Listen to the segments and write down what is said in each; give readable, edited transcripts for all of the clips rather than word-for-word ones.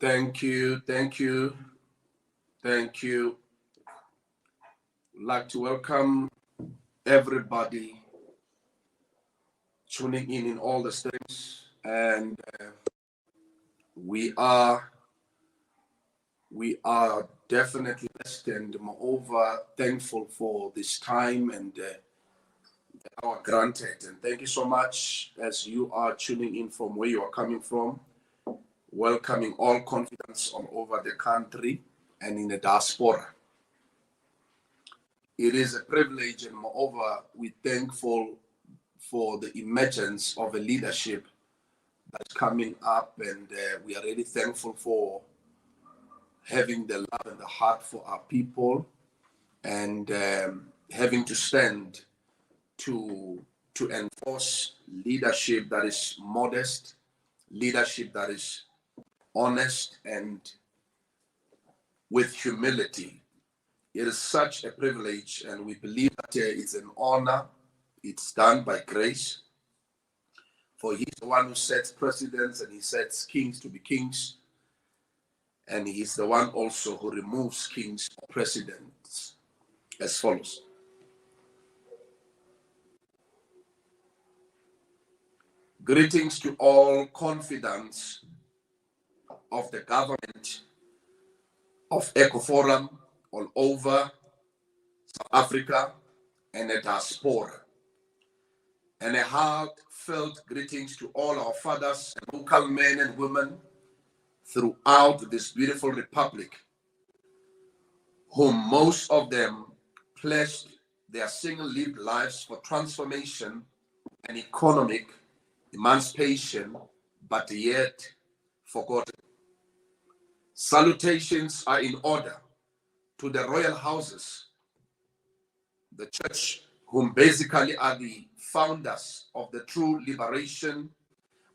Thank you, thank you, thank you. I'd like to welcome everybody tuning in all the states, and we are definitely blessed and moreover thankful for this time and our granted. And thank you so much as you are tuning in from where you are coming from, welcoming all confidence all over the country and in the diaspora. It is a privilege, and moreover, we're thankful for the emergence of a leadership that's coming up, and we are really thankful for having the love and the heart for our people, and having to stand to enforce leadership that is modest, leadership that is honest, and with humility. It is such a privilege, and we believe that it's an honor. It's done by grace. For he's the one who sets precedents and he sets kings to be kings. And he's the one also who removes kings or presidents as follows. Greetings to all confidants of the government of ECOFORUM all over South Africa and the diaspora. And a heartfelt greetings to all our fathers and local men and women throughout this beautiful republic, whom most of them pledged their single-lived lives for transformation and economic emancipation, but yet forgotten. Salutations are in order to the royal houses, the church, whom basically are the founders of the true liberation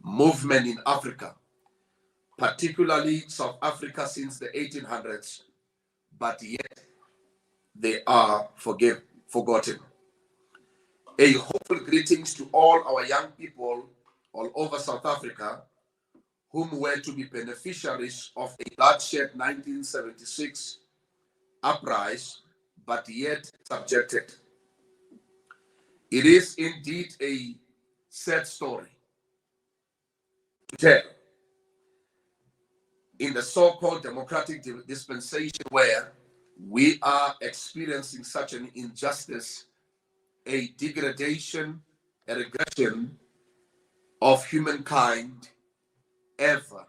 movement in Africa, particularly South Africa since the 1800s, but yet they are forgotten. A hopeful greetings to all our young people all over South Africa, whom were to be beneficiaries of a bloodshed 1976 uprising, but yet subjected. It is indeed a sad story to tell in the so-called democratic dispensation where we are experiencing such an injustice, a degradation, a regression of humankind ever,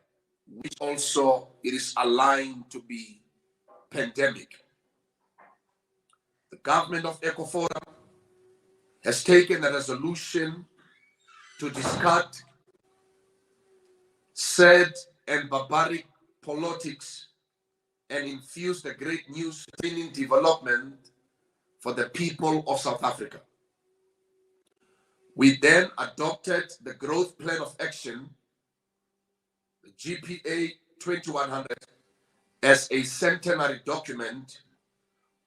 which also it is aligned to be pandemic. The government of ECOFORUM has taken a resolution to discard sad and barbaric politics and infuse the great news meaning development for the people of South Africa. We then adopted the Growth Plan of Action, the GPA 2100, as a centenary document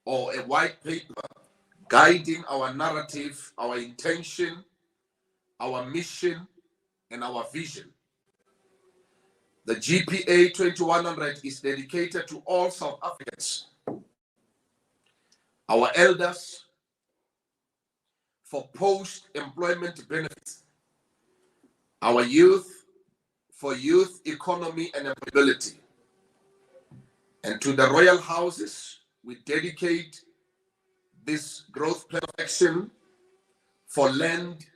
or a white paper guiding our narrative, our intention, our mission, and our vision. The GPA 2100 is dedicated to all South Africans, our elders, for post-employment benefits, our youth, for youth economy and employability, and to the royal houses, we dedicate this growth plan of action for land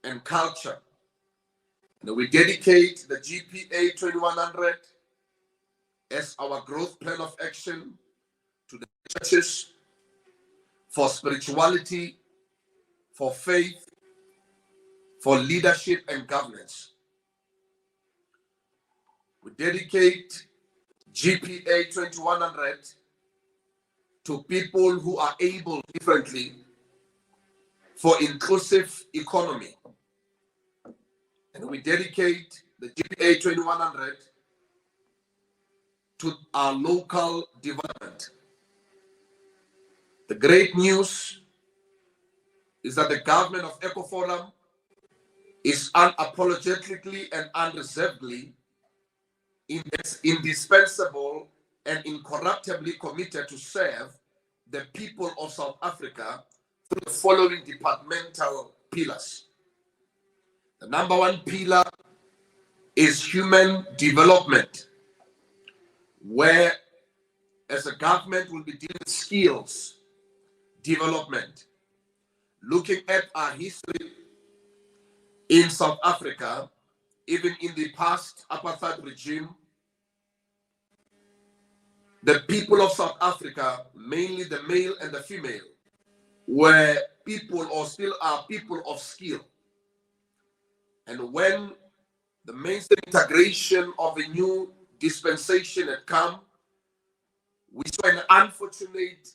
and culture. And we dedicate the GPA 2100 as our growth plan of action to the churches for spirituality, for faith, for leadership and governance. We dedicate GPA 2100 to people who are able differently for inclusive economy. And we dedicate the GPA 2100 to our local development. The great news is that the government of ECOFORUM is unapologetically and unreservedly indispensable and incorruptibly committed to serve the people of South Africa through the following departmental pillars. The number one pillar is human development, where as a government will be dealing with skills development, looking at our history in South Africa, even in the past apartheid regime. The people of South Africa, mainly the male and the female, were people or still are people of skill. And when the mainstream integration of a new dispensation had come, we saw an unfortunate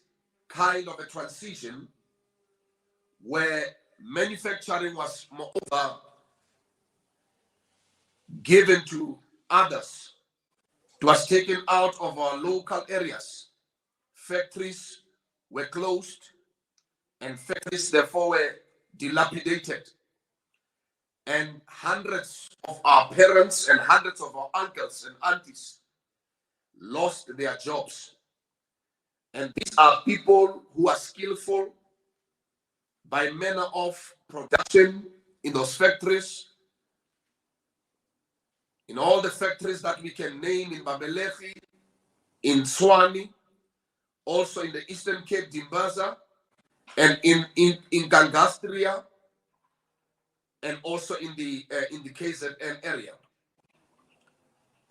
kind of a transition where manufacturing was moreover given to others. It was taken out of our local areas. Factories were closed, and factories therefore were dilapidated. And hundreds of our parents and hundreds of our uncles and aunties lost their jobs. And these are people who are skillful by manner of production in those factories, in all the factories that we can name in Babelegi, in Tshwane, also in the Eastern Cape, Dimbaza, and in Gangastria, and also in the KZN area.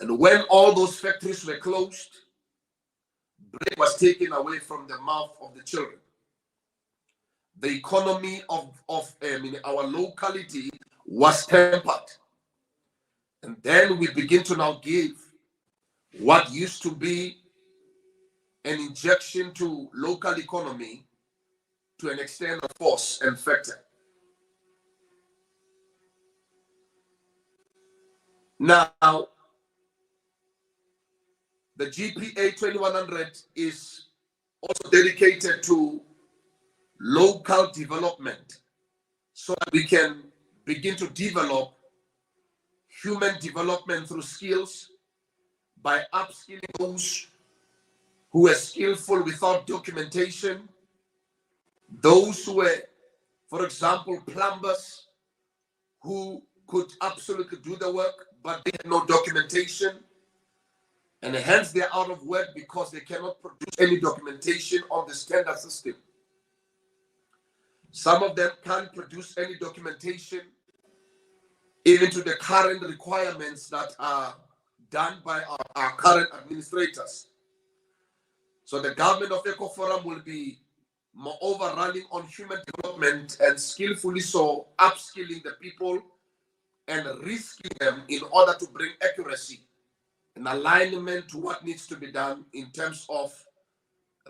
And when all those factories were closed, bread was taken away from the mouth of the children. The economy of our locality was tempered. And then we begin to now give what used to be an injection to local economy to an external force and factor. Now, the GPA 2100 is also dedicated to local development so that we can begin to develop human development through skills by upskilling those who were skillful without documentation, those who were, for example, plumbers who could absolutely do the work, but they had no documentation, and hence they're out of work because they cannot produce any documentation on the standard system. Some of them can't produce any documentation even to the current requirements that are done by our current administrators. So the government of ECOFORUM will be moreover running on human development and skillfully so upskilling the people and reskilling them in order to bring accuracy and alignment to what needs to be done in terms of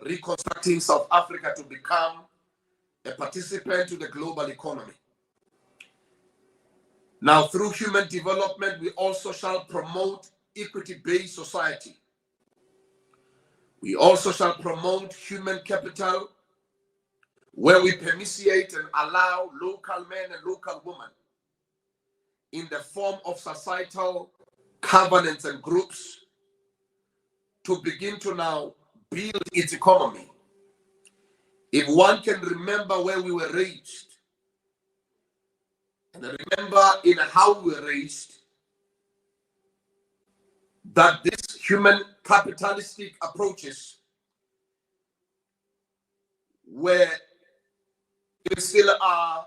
reconstructing South Africa to become a participant to the global economy. Now, through human development, we also shall promote equity-based society. We also shall promote human capital, where we permissiate and allow local men and local women in the form of societal covenants and groups to begin to now build its economy. If one can remember where we were raised, and remember in how we were raised, that these human capitalistic approaches where it still are,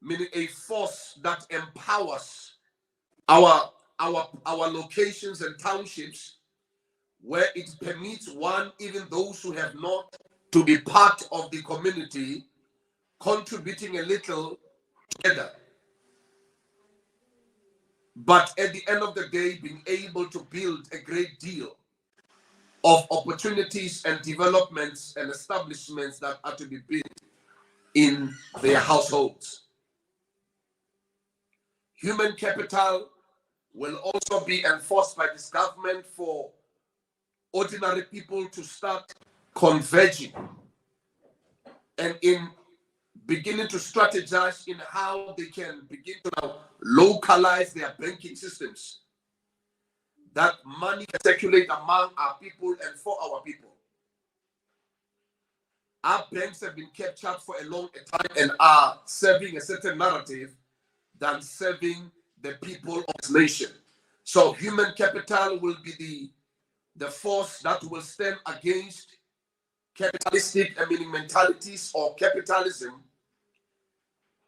meaning a force that empowers our locations and townships, where it permits one, even those who have not, to be part of the community, contributing a little together. But at the end of the day, being able to build a great deal of opportunities and developments and establishments that are to be built in their households. Human capital will also be enforced by this government for ordinary people to start converging and in beginning to strategize in how they can begin to now localize their banking systems. that money can circulate among our people and for our people. Our banks have been kept shut for a long time and are serving a certain narrative than serving the people of this nation. So human capital will be the force that will stand against capitalistic mentalities or capitalism,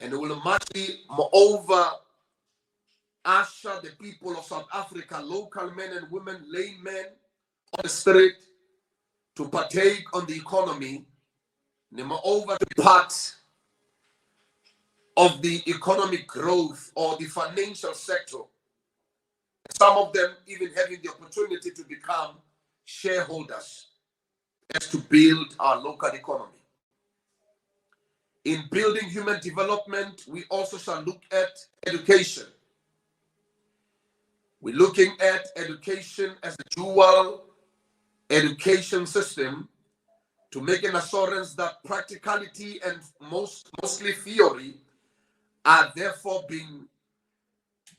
and it will much be moreover usher the people of South Africa, local men and women, laymen on the street to partake on the economy, and moreover to be part of the economic growth or the financial sector. Some of them even having the opportunity to become shareholders as to build our local economy. In building human development, we also shall look at education. We're looking at education as a dual education system to make an assurance that practicality and mostly theory are therefore being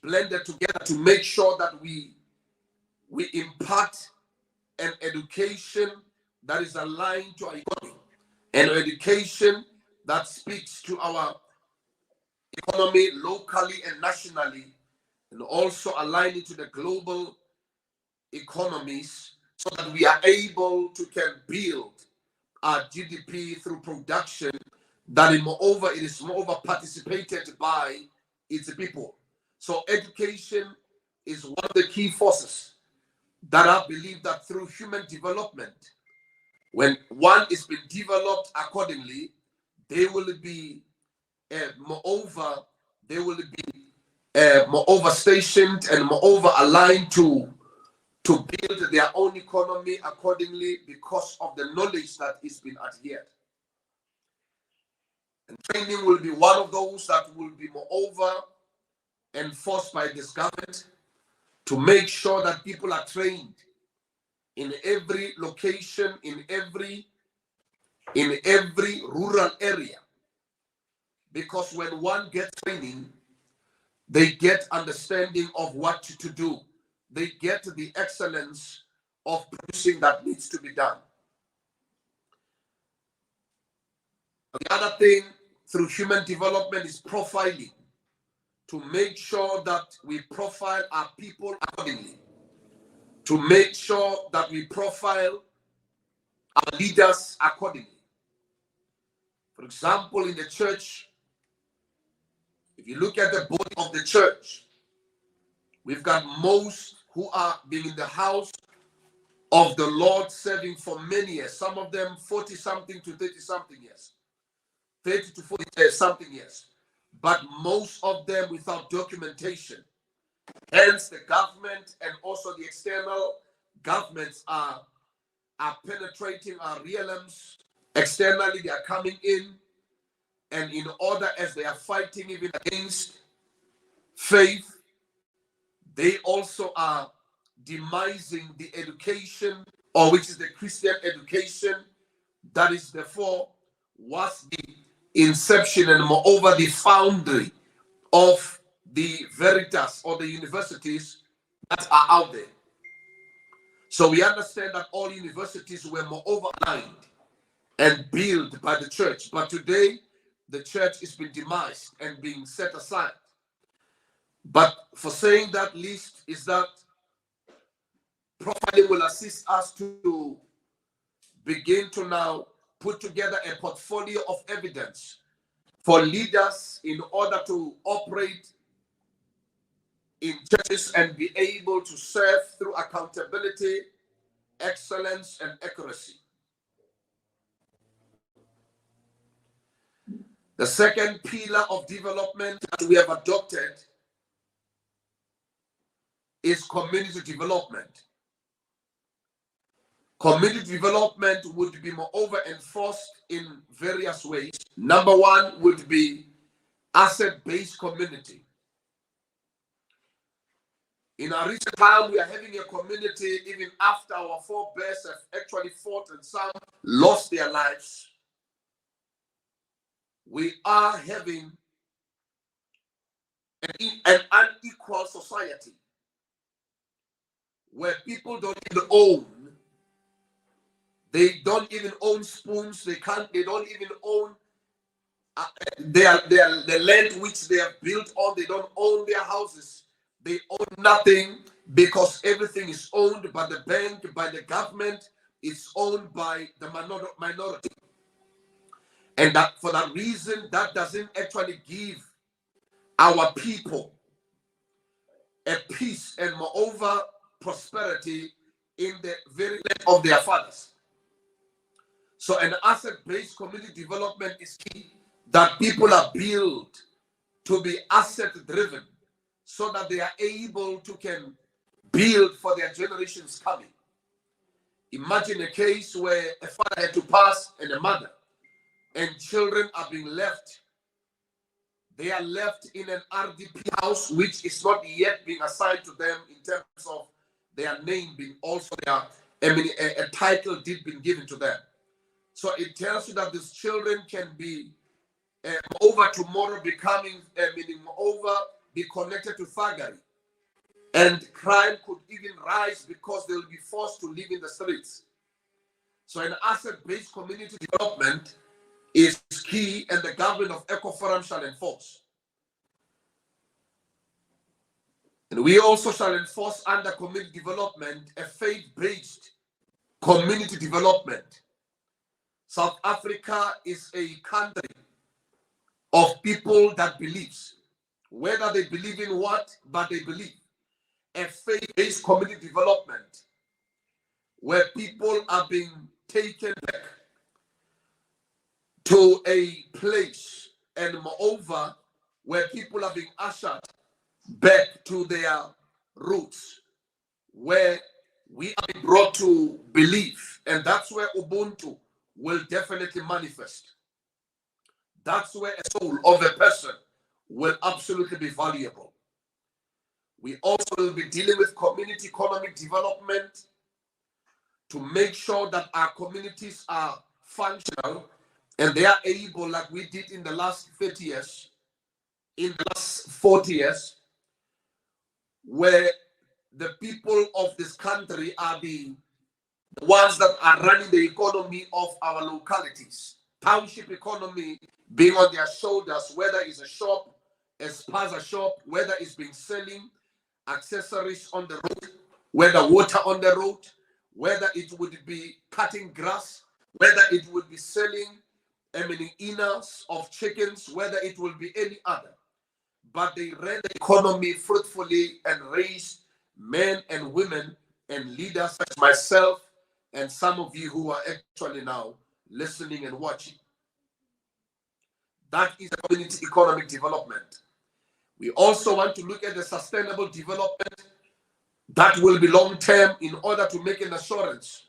blended together to make sure that we impart an education that is aligned to our economy, an education that speaks to our economy locally and nationally, and also aligning to the global economies, so that we are able to can build our GDP through production that it is moreover participated by its people. So education is one of the key forces that I believe that through human development, when one is being developed accordingly, they will be moreover stationed and moreover aligned to build their own economy accordingly because of the knowledge that is being adhered. And training will be one of those that will be moreover enforced by this government to make sure that people are trained in every location, in every rural area. Because when one gets training, they get understanding of what to do. They get the excellence of producing that needs to be done. The other thing through human development is profiling, to make sure that we profile our people accordingly, to make sure that we profile our leaders accordingly. For example, in the church, if you look at the body of the church, we've got most who are being in the house of the Lord serving for many years, some of them 40-something to 30-something years, 30 to 40-something years, but most of them without documentation. Hence, the government and also the external governments are penetrating our realms. Externally, they are coming in, and in order, as they are fighting even against faith, they also are demising the education, or which is the Christian education, that is therefore was the inception and moreover the foundry of the veritas or the universities that are out there. So we understand that all universities were moreover aligned and built by the church, but today the church is being demised and being set aside. But for saying that least is that profiling will assist us to begin to now put together a portfolio of evidence for leaders in order to operate in churches and be able to serve through accountability, excellence, and accuracy. The second pillar of development that we have adopted is community development. Community development would be moreover enforced in various ways. Number one would be asset-based community. In our recent time, we are having a community, even after our forebears have actually fought and some lost their lives. We are having an unequal society where people don't even own. They don't even own spoons. They don't even own the land which they have built on. They don't own their houses. They own nothing, because everything is owned by the bank, by the government. It's owned by the minority. And that for that reason, that doesn't actually give our people a peace and moreover prosperity in the very land of their fathers. So an asset-based community development is key, that people are built to be asset-driven so that they are able to can build for their generations coming. Imagine a case where a father had to pass and a mother, and children are being left. They are left in an RDP house, which is not yet being assigned to them in terms of their name being also their, a title deed being given to them. So it tells you that these children can be over tomorrow becoming, meaning over, be connected to thuggery. And crime could even rise because they will be forced to live in the streets. So an asset-based community development is key, and the government of ECOFORUM shall enforce. And we also shall enforce under community development a faith-based community development. South Africa is a country of people that believes, whether they believe in what, but they believe. A faith-based community development where people are being taken back to a place, and moreover, where people are being ushered back to their roots, where we are brought to believe, and that's where Ubuntu will definitely manifest. That's where a soul of a person will absolutely be valuable. We also will be dealing with community economic development to make sure that our communities are functional and they are able, like we did in the last 30 years, in the last 40 years, where the people of this country are the ones that are running the economy of our localities. Township economy being on their shoulders, whether it's a shop, a spaza shop, whether it's been selling accessories on the road, whether water on the road, whether it would be cutting grass, whether it would be selling inners of chickens, whether it will be any other. But they ran the economy fruitfully and raised men and women and leaders such as myself and some of you who are actually now listening and watching. That is the community economic development. We also want to look at the sustainable development that will be long-term, in order to make an assurance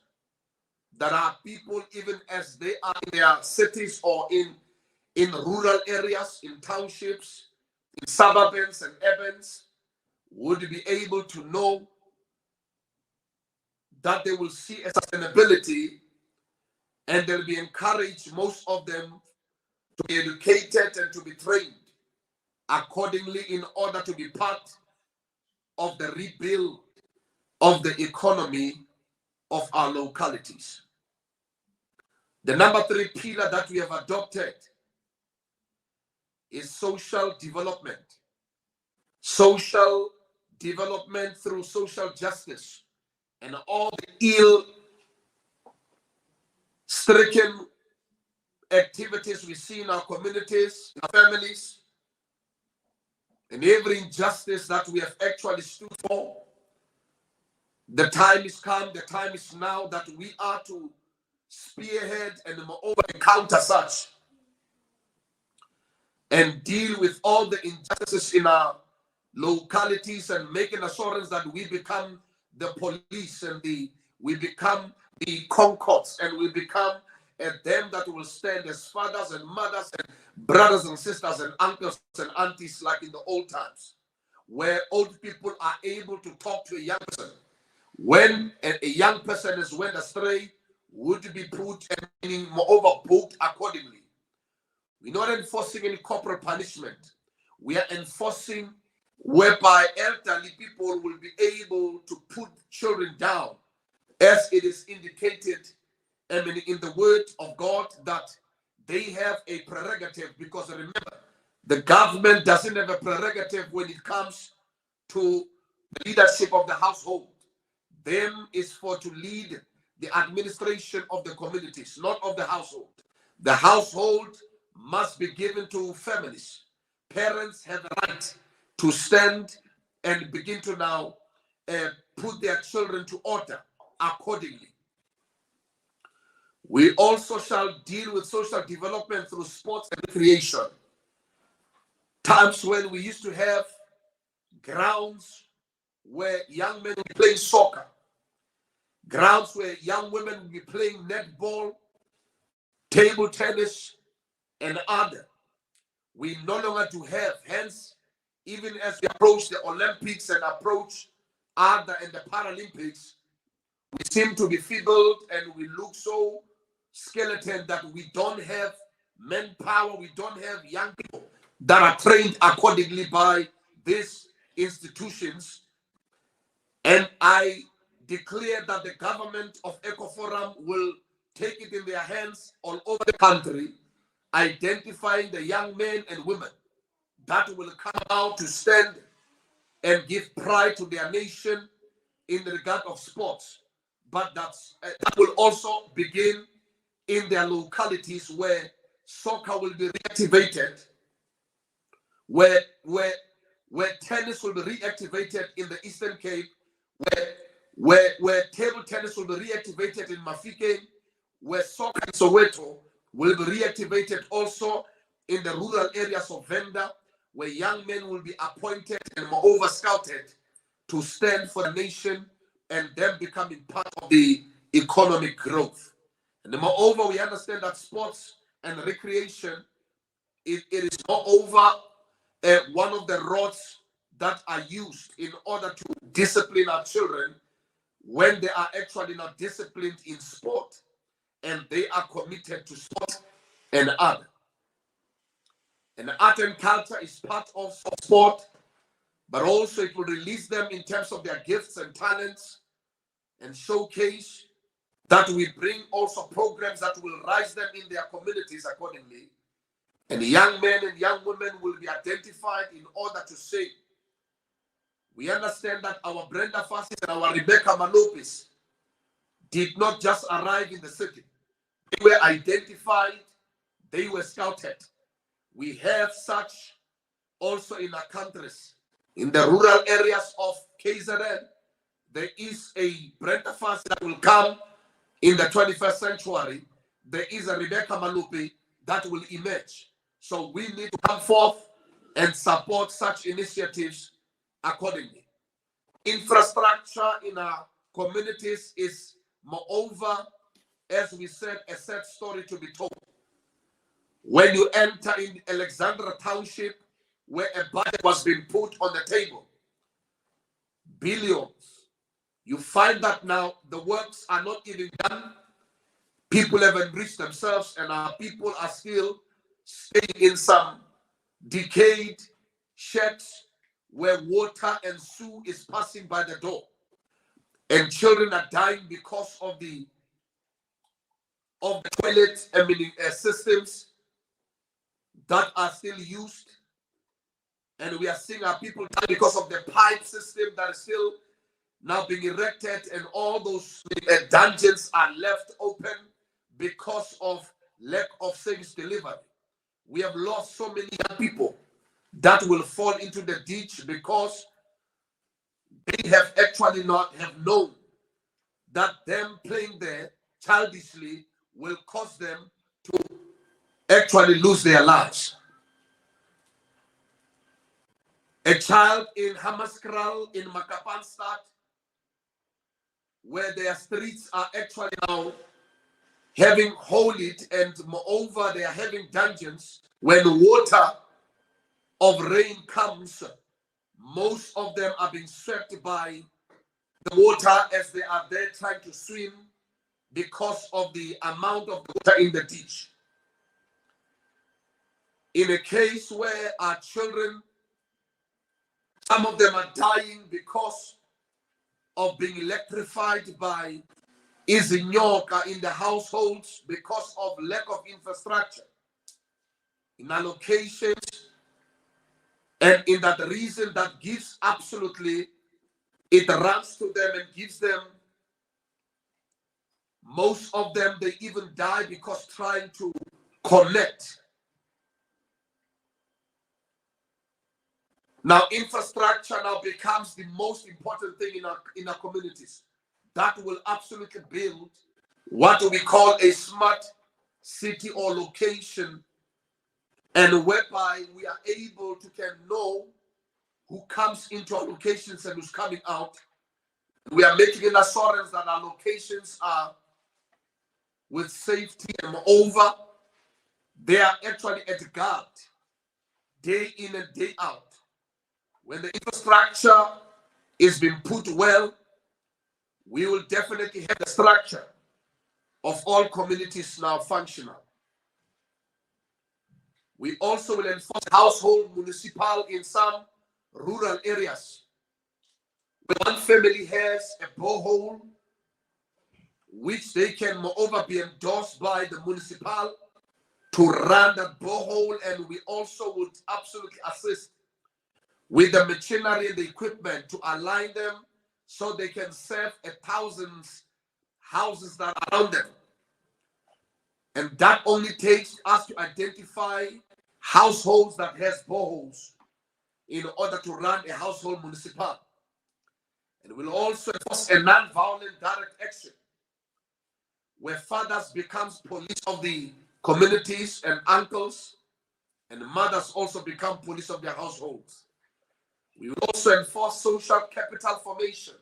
that our people, even as they are in their cities or in rural areas, in townships, in suburbs and urbans, would be able to know that they will see a sustainability, and they'll be encouraged, most of them, to be educated and to be trained accordingly in order to be part of the rebuild of the economy of our localities. The number 3 pillar that we have adopted is social development. Social development through social justice and all the ill-stricken activities we see in our communities, in our families, and every injustice that we have actually stood for. The time is come, the time is now that we are to spearhead and moreover counter such and deal with all the injustices in our localities, and make an assurance that we become the police and we become the concords, and we become them that will stand as fathers and mothers and brothers and sisters and uncles and aunties, like in the old times, where old people are able to talk to a young person. When a young person is went astray, would be put and meaning moreover booked accordingly. We're not enforcing any corporal punishment. We are enforcing whereby elderly people will be able to put children down, as it is indicated, I mean, in the word of God, that they have a prerogative. Because remember, the government doesn't have a prerogative when it comes to the leadership of the household. Them is for to lead the administration of the communities, not of the household. The household must be given to families. Parents have the right to stand and begin to now put their children to order accordingly. We also shall deal with social development through sports and recreation. Times when we used to have grounds where young men would be playing soccer, grounds where young women would be playing netball, table tennis, and other. We no longer do have. Hence, even as we approach the Olympics and approach other and the Paralympics, we seem to be feebled and we look so skeleton that we don't have manpower, we don't have young people that are trained accordingly by these institutions. And I declare that the government of ECOFORUM will take it in their hands all over the country, identifying the young men and women that will come out to stand and give pride to their nation in regard of sports. But that will also begin in their localities where soccer will be reactivated, where tennis will be reactivated in the Eastern Cape, where table tennis will be reactivated in Mafike, where soccer in Soweto will be reactivated also in the rural areas of Venda, where young men will be appointed and moreover scouted to stand for the nation and then becoming part of the economic growth. And moreover, we understand that sports and recreation, it is moreover one of the rods that are used in order to discipline our children when they are actually not disciplined in sport and they are committed to sport and art. And art and culture is part of sport, but also it will release them in terms of their gifts and talents and showcase that we bring also programs that will rise them in their communities accordingly. And young men and young women will be identified in order to say, we understand that our Brenda Fassis and our Rebecca Malopis did not just arrive in the city. They were identified, they were scouted. We have such also in our countries. In the rural areas of KZN, there is a Brenda Fassis that will come in the 21st century. There is a Rebecca Malupi that will emerge. So we need to come forth and support such initiatives accordingly. Infrastructure in our communities is moreover, as we said, a sad story to be told. When you enter in Alexandra Township, where a budget was being put on the table, billions, you find that now the works are not even done. People have enriched themselves and our people are still staying in some decayed sheds where water and sewer is passing by the door. And children are dying because of the toilet systems that are still used. And we are seeing our people die because of the pipe system that is still now being erected, and all those dungeons are left open because of lack of service delivery. We have lost so many young people that will fall into the ditch because they have actually not have known that them playing there childishly will cause them to actually lose their lives. A child in Hamaskral in Makapanstad, where their streets are actually now having hollowed, and moreover they are having dungeons. When water of rain comes, most of them are being swept by the water as they are there trying to swim because of the amount of water in the ditch. In a case where our children Some of them are dying because of being electrified by izinyoka in the households because of lack of infrastructure, in allocations, and in that reason that gives absolutely, it runs to them and gives them, most of them, they even die because trying to connect. Now, infrastructure now becomes the most important thing in our communities. That will absolutely build what we call a smart city or location, and whereby we are able to can know who comes into our locations and who's coming out. We are making an assurance that our locations are with safety, and moreover, they are actually at guard day in and day out. When the infrastructure is being put well, we will definitely have the structure of all communities now functional. We also will enforce household, municipal in some rural areas. When one family has a borehole, which they can moreover be endorsed by the municipal to run that borehole, and we also would absolutely assist with the machinery and the equipment to align them so they can serve 1,000 houses that are around them. And that only takes us to identify households that has boreholes in order to run a household municipal. And we'll also enforce a non-violent direct action where fathers becomes police of the communities, and uncles and mothers also become police of their households. We will also enforce social capital formation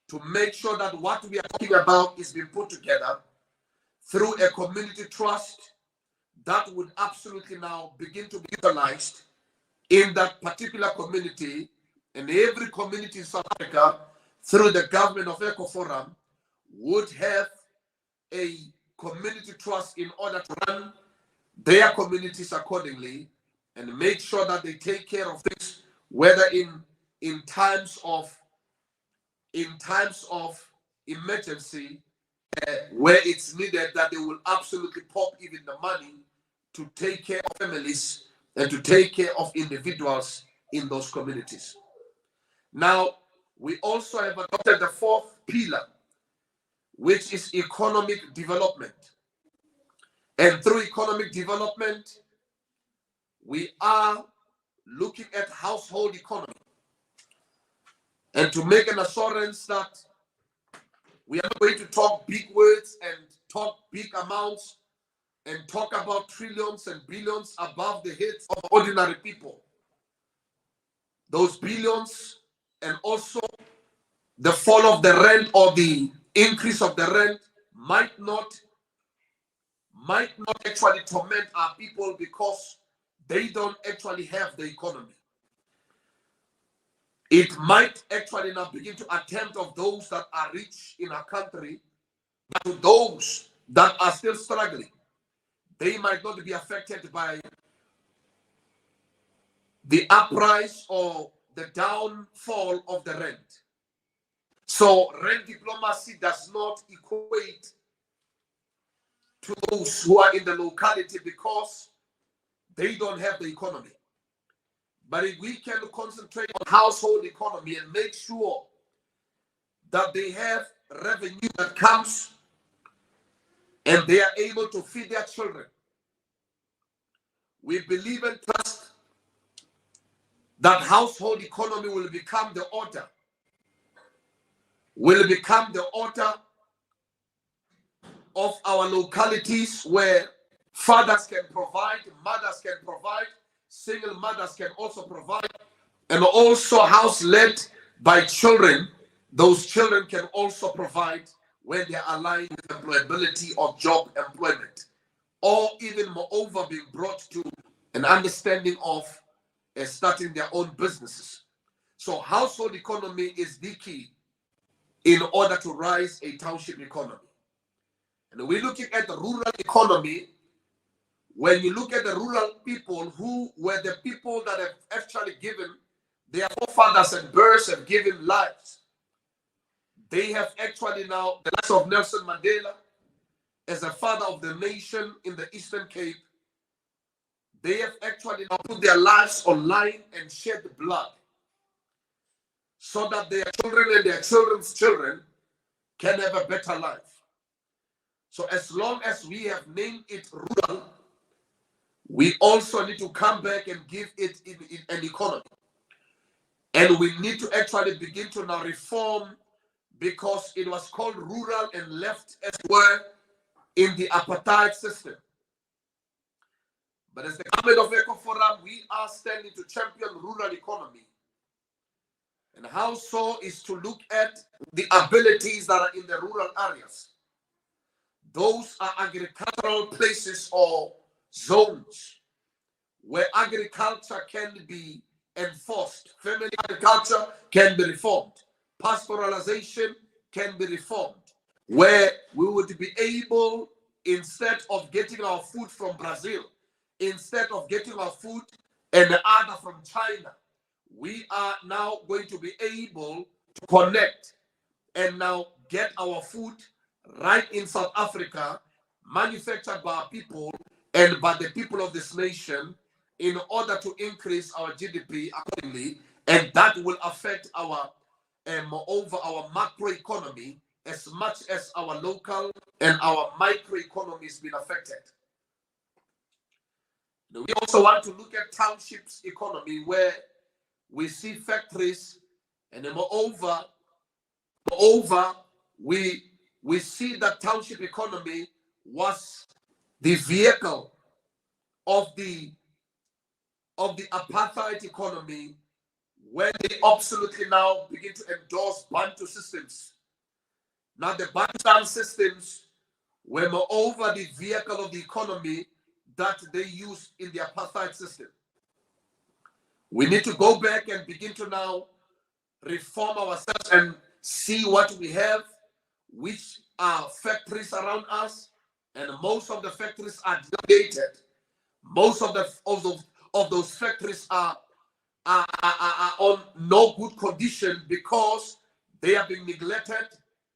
to make sure that what we are talking about is being put together through a community trust that would absolutely now begin to be utilized in that particular community. And every community in South Africa, through the government of ECOFORUM, would have a community trust in order to run their communities accordingly and make sure that they take care of things, whether in times of emergency, where it's needed, that they will absolutely pop even the money to take care of families and to take care of individuals in those communities. Now, we also have adopted the fourth pillar, which is economic development. And through economic development, we are looking at household economy, and to make an assurance that we are not going to talk big words and talk big amounts and talk about trillions and billions above the heads of ordinary people. Those billions, and also the fall of the rent or the increase of the rent might not actually torment our people because they don't actually have the economy. It might actually now begin to attempt of those that are rich in our country, but to those that are still struggling, they might not be affected by the uprise or the downfall of the rent. So rent diplomacy does not equate to those who are in the locality because they don't have the economy. But if we can concentrate on household economy and make sure that they have revenue that comes and they are able to feed their children, we believe and trust that household economy will become the order, of our localities, where fathers can provide, mothers can provide, single mothers can also provide, and also house led by children. Those children can also provide when they are aligned with employability or job employment, or even moreover being brought to an understanding of starting their own businesses. So household economy is the key in order to rise a township economy. And we're looking at the rural economy. When you look at the rural people, who were the people that have actually given their forefathers and birds have given lives. They have actually now, the likes of Nelson Mandela, as a father of the nation in the Eastern Cape, they have actually now put their lives online and shed blood so that their children and their children's children can have a better life. So as long as we have named it rural, we also need to come back and give it in an economy. And we need to actually begin to now reform, because it was called rural and left as well in the apartheid system. But as the government of ECOFORUM, we are standing to champion rural economy. And how so is to look at the abilities that are in the rural areas. Those are agricultural places or zones where agriculture can be enforced. Family agriculture can be reformed. Pastoralization can be reformed, where we would be able, instead of getting our food from Brazil, instead of getting our food and the other from China, we are now going to be able to connect and now get our food right in South Africa, manufactured by our people and by the people of this nation, in order to increase our GDP accordingly, and that will affect our moreover our macroeconomy as much as our local and our microeconomy has been affected. We also want to look at townships economy, where we see factories, and moreover we see that township economy was the vehicle of the apartheid economy, when they absolutely now begin to endorse Bantu systems. Now the Bantu systems were moreover the vehicle of the economy that they used in the apartheid system. We need to go back and begin to now reform ourselves and see what we have, which are factories around us, and most of the factories are dilapidated. Most of those factories are on no good condition, because they are being neglected,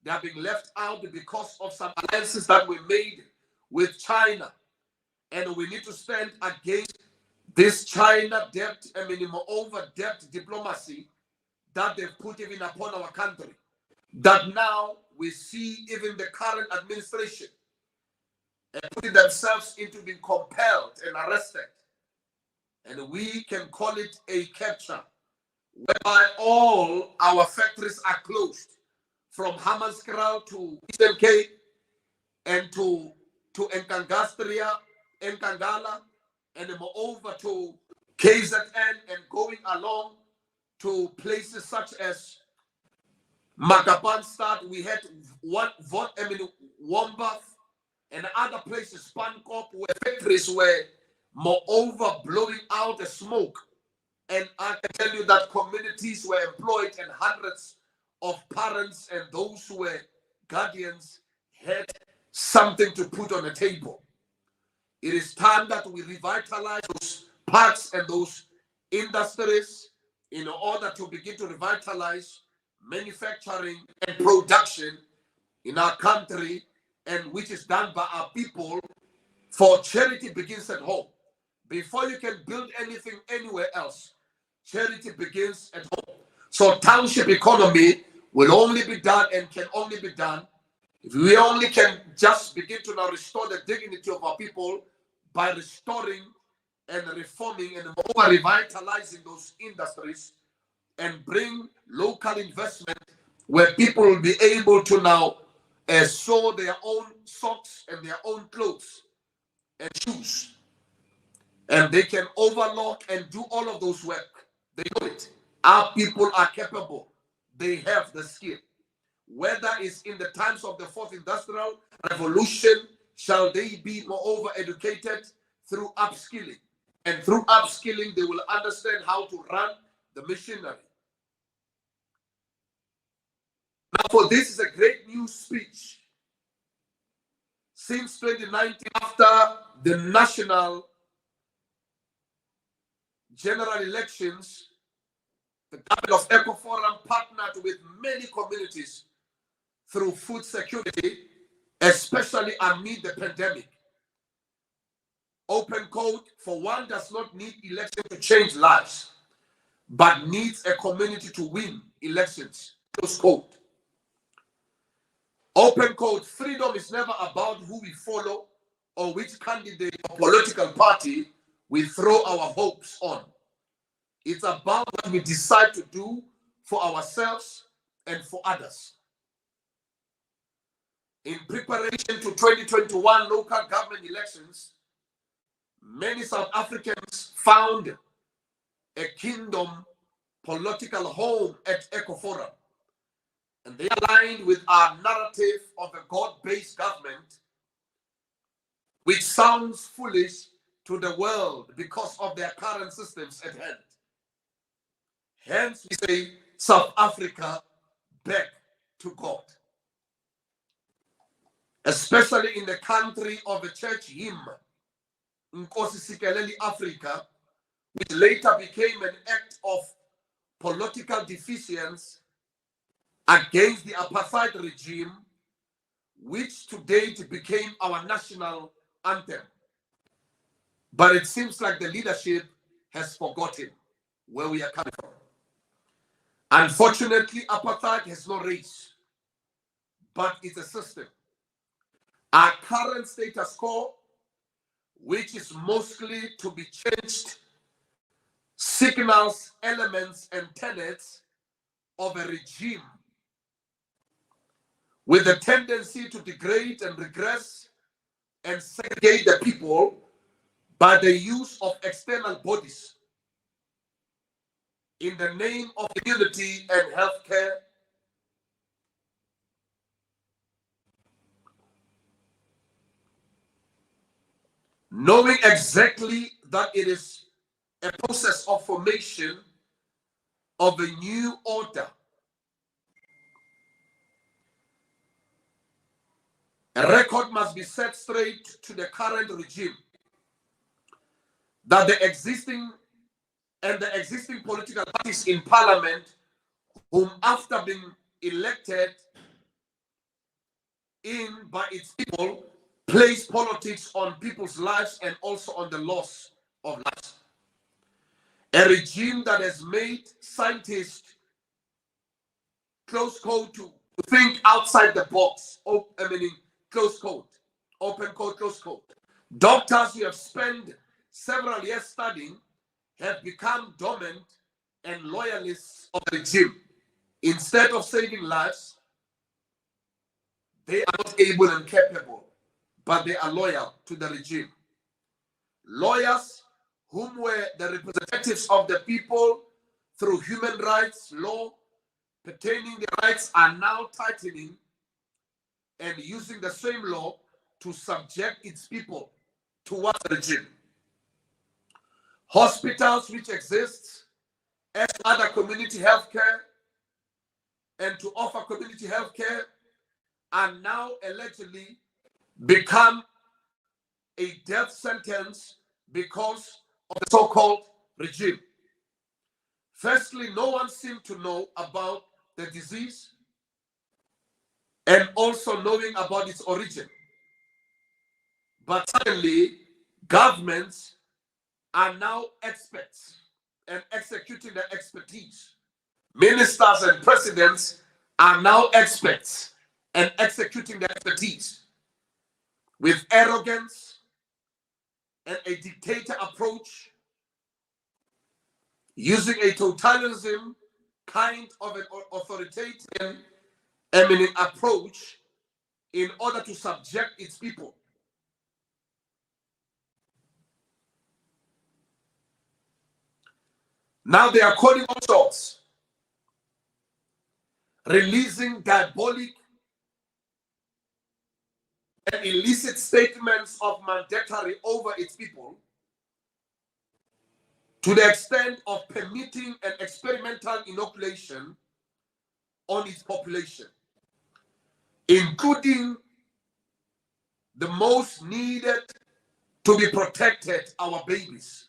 they are being left out because of some alliances that were made with China. And we need to stand against this China debt, moreover debt diplomacy that they've put even upon our country. That now we see even the current administration putting themselves into being compelled and arrested. And we can call it a capture, whereby all our factories are closed, from Hammanskraal to Eastern Cape and to Nkangala, and moreover to KZN, and going along to places such as Makapanstad. We had Wombath, and other places, Spankop, where factories were moreover blowing out the smoke. And I can tell you that communities were employed, and hundreds of parents and those who were guardians had something to put on the table. It is time that we revitalize those parts and those industries in order to begin to revitalize manufacturing and production in our country, and which is done by our people. For charity begins at home. Before you can build anything anywhere else, charity begins at home. So township economy will only be done and can only be done if we only can just begin to now restore the dignity of our people by restoring and reforming and revitalizing those industries, and bring local investment where people will be able to now sew their own socks and their own clothes and shoes. And they can overlock and do all of those work. They do it. Our people are capable. They have the skill. Whether it's in the times of the fourth industrial revolution, shall they be moreover educated through upskilling. And through upskilling, they will understand how to run the machinery. Now, for this is a great news speech. Since 2019, after the national general elections, The government of ECOFORUM partnered with many communities through food security, especially amid the pandemic. Open quote, for one does not need election to change lives, but needs a community to win elections, close quote. Open quote, freedom is never about who we follow or which candidate or political party we throw our hopes on. It's about what we decide to do for ourselves and for others. In preparation to 2021 local government elections, many South Africans found a kingdom political home at ECOFORUM, and they aligned with our narrative of a God-based government, which sounds foolish to the world because of their current systems at hand. Hence, we say, South Africa, back to God. Especially in the country of the church hymn, Nkosi Sikeleli Africa, which later became an act of political defiance against the apartheid regime, which to date became our national anthem. But it seems like the leadership has forgotten where we are coming from. Unfortunately, apartheid has no race, but it's a system. Our current status quo, which is mostly to be changed, signals elements and tenets of a regime with a tendency to degrade and regress and segregate the people by the use of external bodies in the name of immunity and healthcare, knowing exactly that it is a process of formation of a new order. A record must be set straight to the current regime that the existing political parties in parliament, whom after being elected in by its people, place politics on people's lives and also on the loss of lives. A regime that has made scientists, close quote, to think outside the box, close quote, open quote, close quote. Doctors who have spent several years studying have become dormant and loyalists of the regime. Instead of saving lives, they are not able and capable, but they are loyal to the regime. Lawyers whom were the representatives of the people through human rights law pertaining the rights are now tightening and using the same law to subject its people towards the regime. Hospitals which exist as other community health care and to offer community health care are now allegedly become a death sentence because of the so-called regime. Firstly, no one seemed to know about the disease and also knowing about its origin. But suddenly, governments are now experts and executing their expertise. Ministers and presidents are now experts and executing their expertise with arrogance and a dictator approach, using a totalitarianism kind of an authoritarian approach in order to subject its people. Now they are calling all shots, releasing diabolic and illicit statements of mandatory over its people to the extent of permitting an experimental inoculation on its population, including the most needed to be protected, our babies.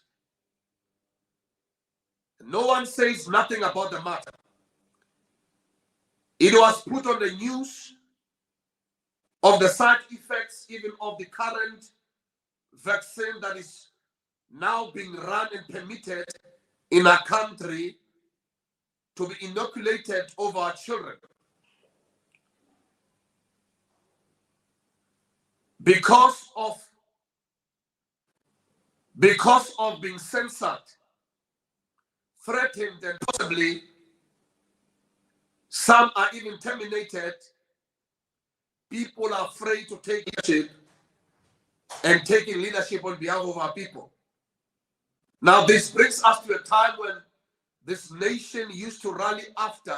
No one says nothing about the matter. It was put on the news of the side effects even of the current vaccine that is now being run and permitted in our country to be inoculated over our children. Because of being censored, threatened, and possibly some are even terminated, people are afraid to take leadership and taking leadership on behalf of our people. Now, this brings us to a time when this nation used to rally after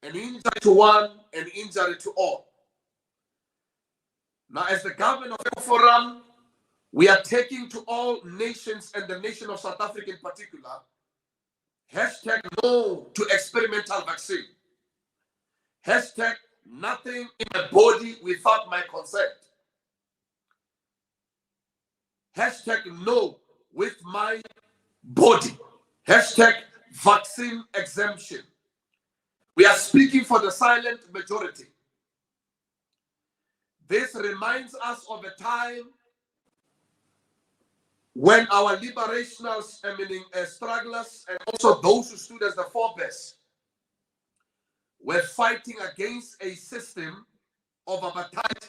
an injury to one, an injury to all. Now, as the government of ECOFORUM, we are taking to all nations, and the nation of South Africa in particular, hashtag no to experimental vaccine. Hashtag nothing in my body without my consent. Hashtag no with my body. Hashtag vaccine exemption. We are speaking for the silent majority. This reminds us of a time when our liberationals, strugglers, and also those who stood as the forebears were fighting against a system of apartheid,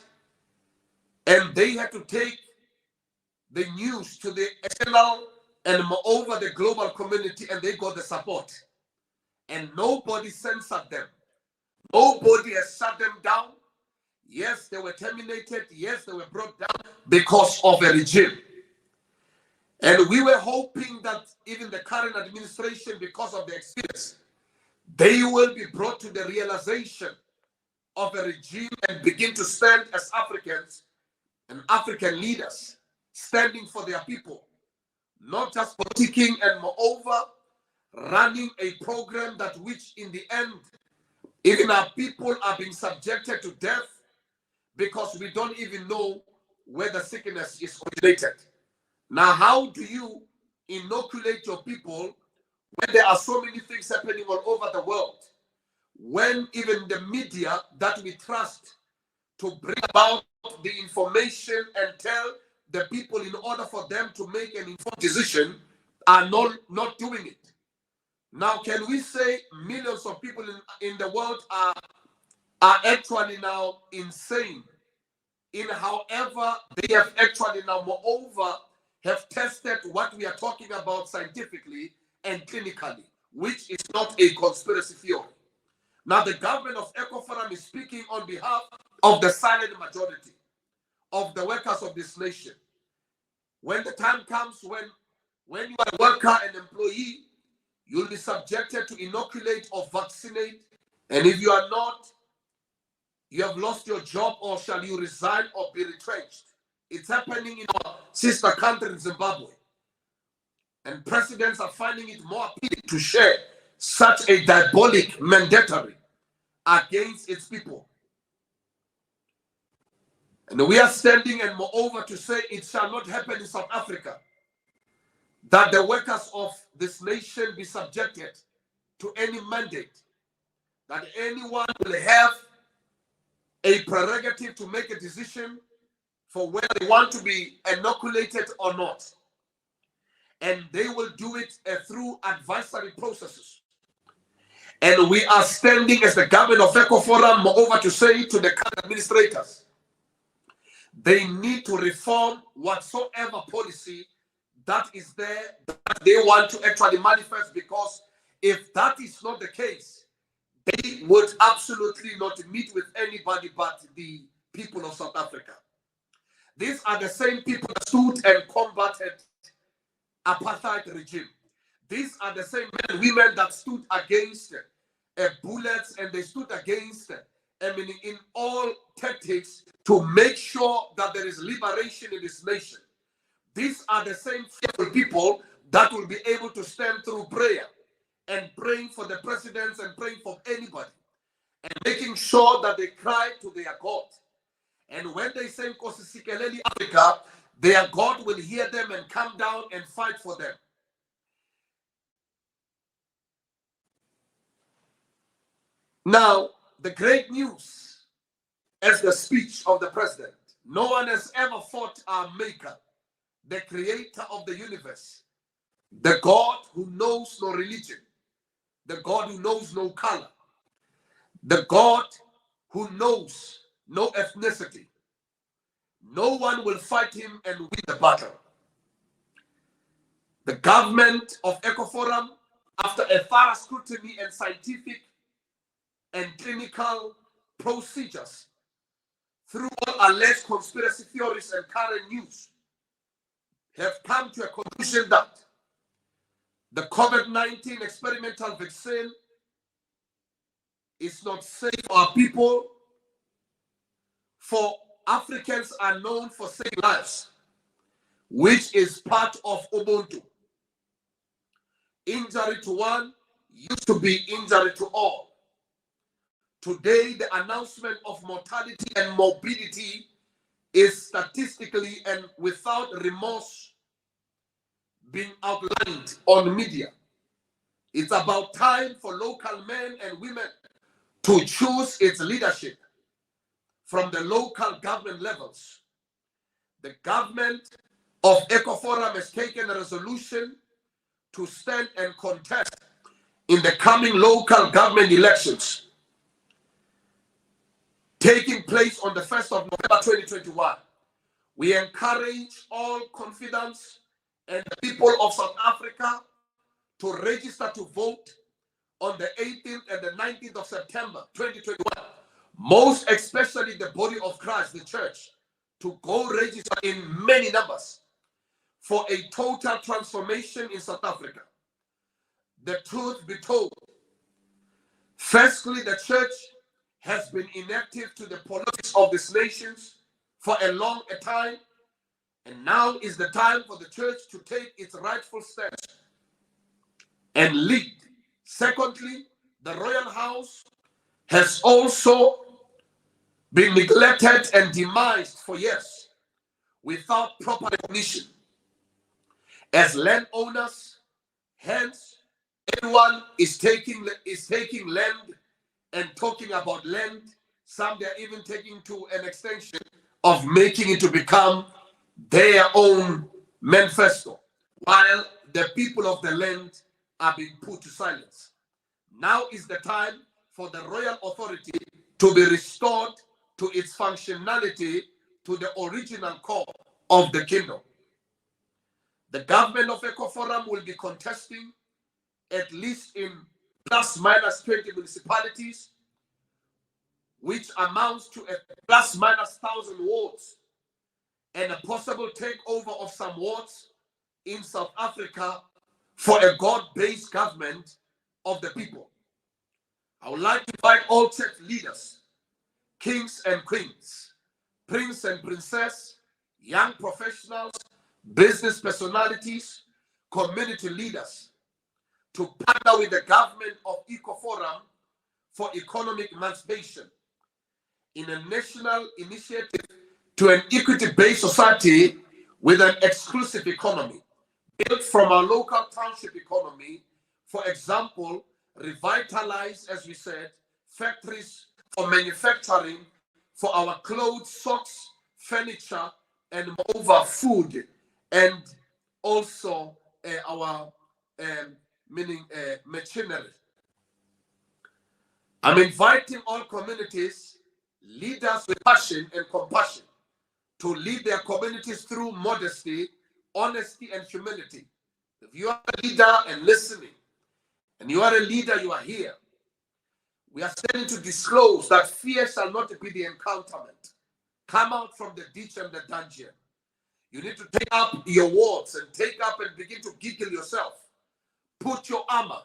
and they had to take the news to the external and moreover the global community, and they got the support. And nobody censored them. Nobody has shut them down. Yes, they were terminated. Yes, they were brought down because of a regime. And we were hoping that even the current administration, because of the experience, they will be brought to the realization of a regime and begin to stand as Africans and African leaders, standing for their people, not just politicking and moreover running a program that which in the end, even our people are being subjected to death because we don't even know where the sickness is originated. Now, how do you inoculate your people when there are so many things happening all over the world? When even the media that we trust to bring about the information and tell the people in order for them to make an informed decision are not doing it. Now, can we say millions of people in the world are actually now insane in however they have actually now moreover have tested what we are talking about scientifically and clinically, which is not a conspiracy theory. Now, the government of ECOFORUM is speaking on behalf of the silent majority of the workers of this nation. When the time comes when you are a worker and employee, you'll be subjected to inoculate or vaccinate. And if you are not, you have lost your job, or shall you resign or be retrenched. It's happening in our sister country in Zimbabwe. And presidents are finding it more appealing to share such a diabolic mandatory against its people. And we are standing and moreover to say it shall not happen in South Africa that the workers of this nation be subjected to any mandate, that anyone will have a prerogative to make a decision for whether they want to be inoculated or not. And they will do it through advisory processes. And we are standing as the government of ECOFORUM, moreover, to say to the current administrators, they need to reform whatsoever policy that is there that they want to actually manifest, because if that is not the case, they would absolutely not meet with anybody but the people of South Africa. These are the same people that stood and combated apartheid regime. These are the same men and women that stood against bullets, and they stood against in all tactics to make sure that there is liberation in this nation. These are the same fearful people that will be able to stand through prayer and praying for the presidents and praying for anybody and making sure that they cry to their God. And when they say Nkosikeleli Africa, their God will hear them and come down and fight for them. Now, the great news is the speech of the president. No one has ever fought our maker, the creator of the universe, the God who knows no religion, the God who knows no color, the God who knows no ethnicity. No one will fight him and win the battle. The government of ECOFORUM, after a thorough scrutiny and scientific and clinical procedures, through all alleged conspiracy theories and current news, have come to a conclusion that the COVID-19 experimental vaccine is not safe for our people, for Africans are known for saving lives, which is part of Ubuntu. Injury to one used to be injury to all. Today, the announcement of mortality and morbidity is statistically and without remorse being outlined on media. It's about time for local men and women to choose its leadership from the local government levels. The government of ECOFORUM has taken a resolution to stand and contest in the coming local government elections taking place on the 1st of November 2021. We encourage all confidence and the people of South Africa to register to vote on the 18th and the 19th of September 2021, most especially the body of Christ, the church, to go register in many numbers for a total transformation in South Africa. The truth be told, firstly, the church has been inactive to the politics of these nations for a long time, and now is the time for the church to take its rightful steps and lead. Secondly, the royal house has also been neglected and demised for years without proper recognition. As landowners, hence, everyone is taking land and talking about land. Some they are even taking to an extension of making it to become their own manifesto, while the people of the land are being put to silence. Now is the time for the royal authority to be restored to its functionality, to the original core of the kingdom. The government of ECOFORUM will be contesting at least in plus minus 20 municipalities, which amounts to a plus minus 1,000 wards, and a possible takeover of some wards in South Africa for a God-based government of the people. I would like to invite all church leaders, kings and queens, prince and princess, young professionals, business personalities, community leaders, to partner with the government of ECOFORUM for economic emancipation in a national initiative to an equity-based society with an exclusive economy built from our local township economy. For example, revitalize, as we said, factories for manufacturing for our clothes, socks, furniture, and moreover food, and also our machinery. I'm inviting all communities, leaders with passion and compassion, to lead their communities through modesty, honesty, and humility. If you are a leader and listening, and you are a leader, you are here, we are standing to disclose that fear shall not be the encounterment. Come out from the ditch and the dungeon. You need to take up your words and take up and begin to giggle yourself. Put your armor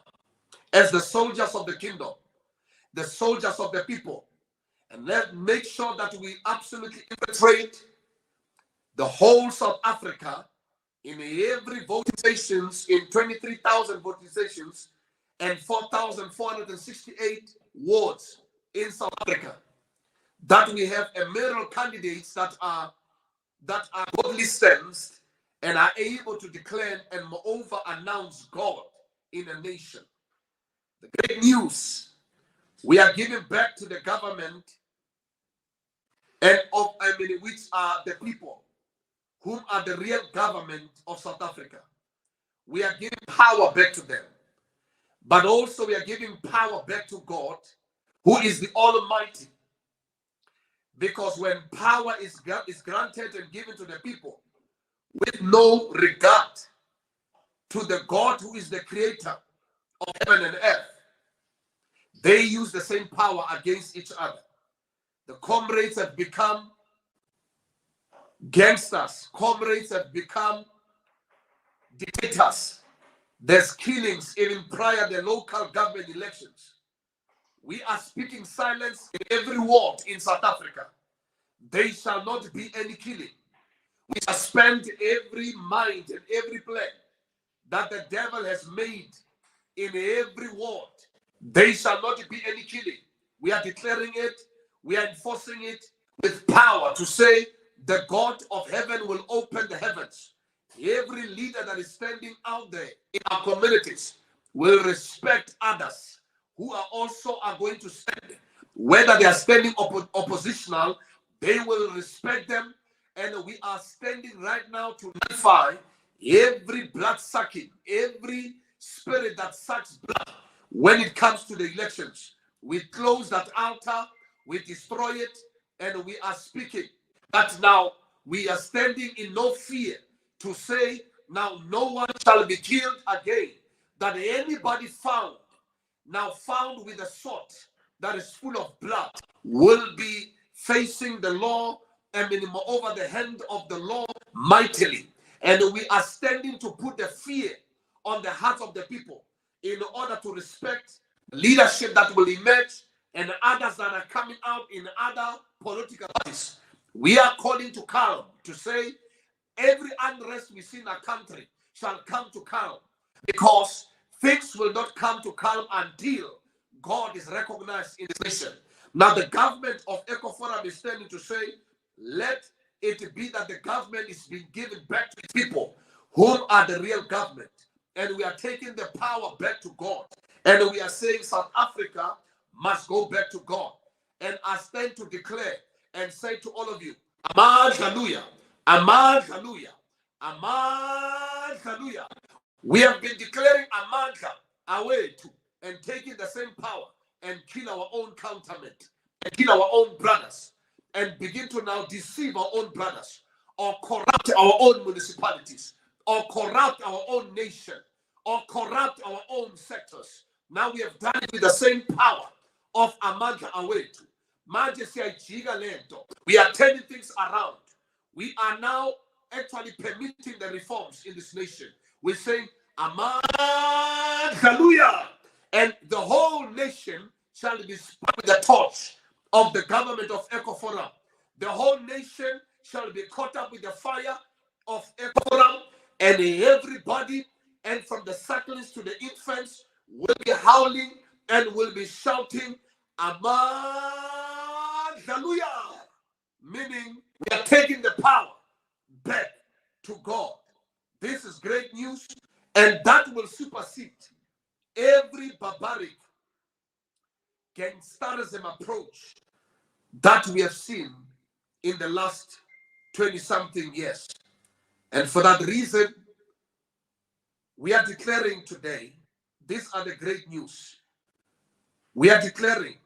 as the soldiers of the kingdom, the soldiers of the people, and make sure that we absolutely infiltrate the whole South Africa in every voting stations, in 23,000 voting stations and 4,468 wards in South Africa. That we have emerald candidates that are godly stems and are able to declare and moreover announce God in a nation. The great news We are giving back to the government and which are the people, whom are the real government of South Africa. We are giving power back to them. But also we are giving power back to God, who is the Almighty. Because when power is granted and given to the people with no regard to the God who is the creator of heaven and earth, they use the same power against each other. The comrades have become gangsters. Comrades have become dictators. There's killings even prior to the local government elections. We are speaking silence in every ward in South Africa. There shall not be any killing. We suspend every mind and every plan that the devil has made in every ward. There shall not be any killing. We are declaring it. We are enforcing it with power to say the God of heaven will open the heavens. Every leader that is standing out there in our communities will respect others who are also going to stand. Whether they are standing oppositional, they will respect them. And we are standing right now to nullify every blood sucking, every spirit that sucks blood when it comes to the elections. We close that altar, we destroy it, and we are speaking that now we are standing in no fear to say now no one shall be killed again. That anybody found with a sword that is full of blood will be facing the law and moreover the hand of the law mightily. And we are standing to put the fear on the hearts of the people in order to respect leadership that will emerge and others that are coming out in other political parties. We are calling to calm, to say every unrest we see in our country shall come to calm, because things will not come to calm until God is recognized in this nation. Now the government of ECOFORUM is standing to say, let it be that the government is being given back to its people, whom are the real government. And we are taking the power back to God. And we are saying South Africa must go back to God. And I stand to declare and say to all of you, Amen, hallelujah, Amen, hallelujah, Amen, hallelujah. We have been declaring Amandla away to and taking the same power and kill our own countermate and kill our own brothers and begin to now deceive our own brothers or corrupt our own municipalities or corrupt our own nation or corrupt our own sectors. Now we have done it with the same power of Amandla away to. We are turning things around. We are now actually permitting the reforms in this nation. We're saying, Amen, hallelujah. And the whole nation shall be sparked with the torch of the government of ECOFORUM. The whole nation shall be caught up with the fire of ECOFORUM, and everybody, and from the sucklings to the infants, will be howling and will be shouting, Amen, hallelujah. Meaning, we are taking the power back to God. This is great news, and that will supersede every barbaric gangsterism approach that we have seen in the last 20-something years. And for that reason, we are declaring today, these are the great news. We are declaring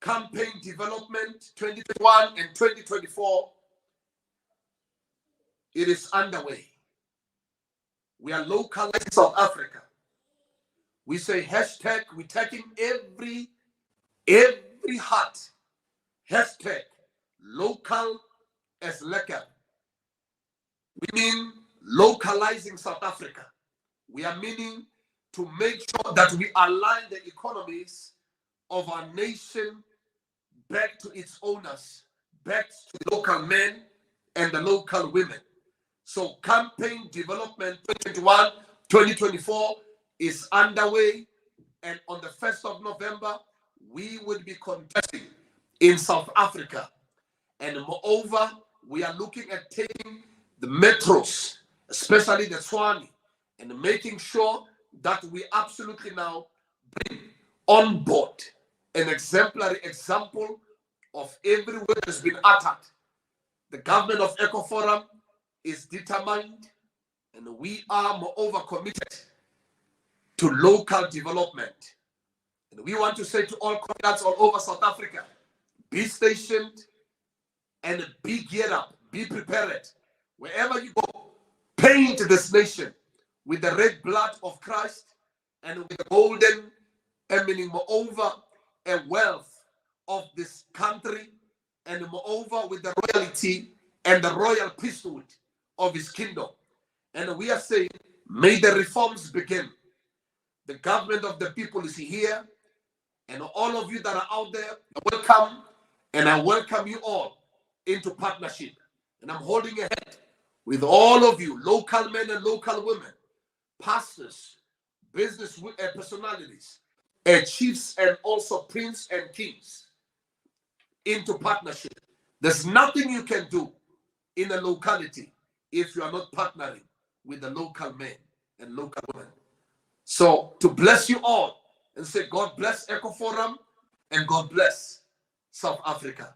campaign development 2021 and 2024. It is underway. We are localizing South Africa. We say hashtag, we're taking every heart. Hashtag local as lekker. We mean localizing South Africa. We are meaning to make sure that we align the economies of our nation back to its owners, back to the local men and the local women. So campaign development 2021-2024 is underway, and on the 1st of November, we will be contesting in South Africa. And moreover, we are looking at taking the metros, especially the Tshwane, and making sure that we absolutely now bring on board an exemplary example of every word that has been uttered. The government of ECOFORUM is determined, and we are moreover committed to local development. And we want to say to all comrades all over South Africa, be stationed and be geared up, be prepared. Wherever you go, paint this nation with the red blood of Christ and with the golden, meaning moreover, a wealth of this country, and moreover with the royalty and the royal priesthood of his kingdom. And we are saying, may the reforms begin. The government of the people is here, and all of you that are out there, welcome, and I welcome you all into partnership. And I'm holding a hand with all of you, local men and local women, pastors, business personalities, chiefs, and also prince and kings, into partnership. There's nothing you can do in a locality if you are not partnering with the local men and local women. So to bless you all and say, God bless ECOFORUM and God bless South Africa.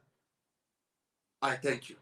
I thank you.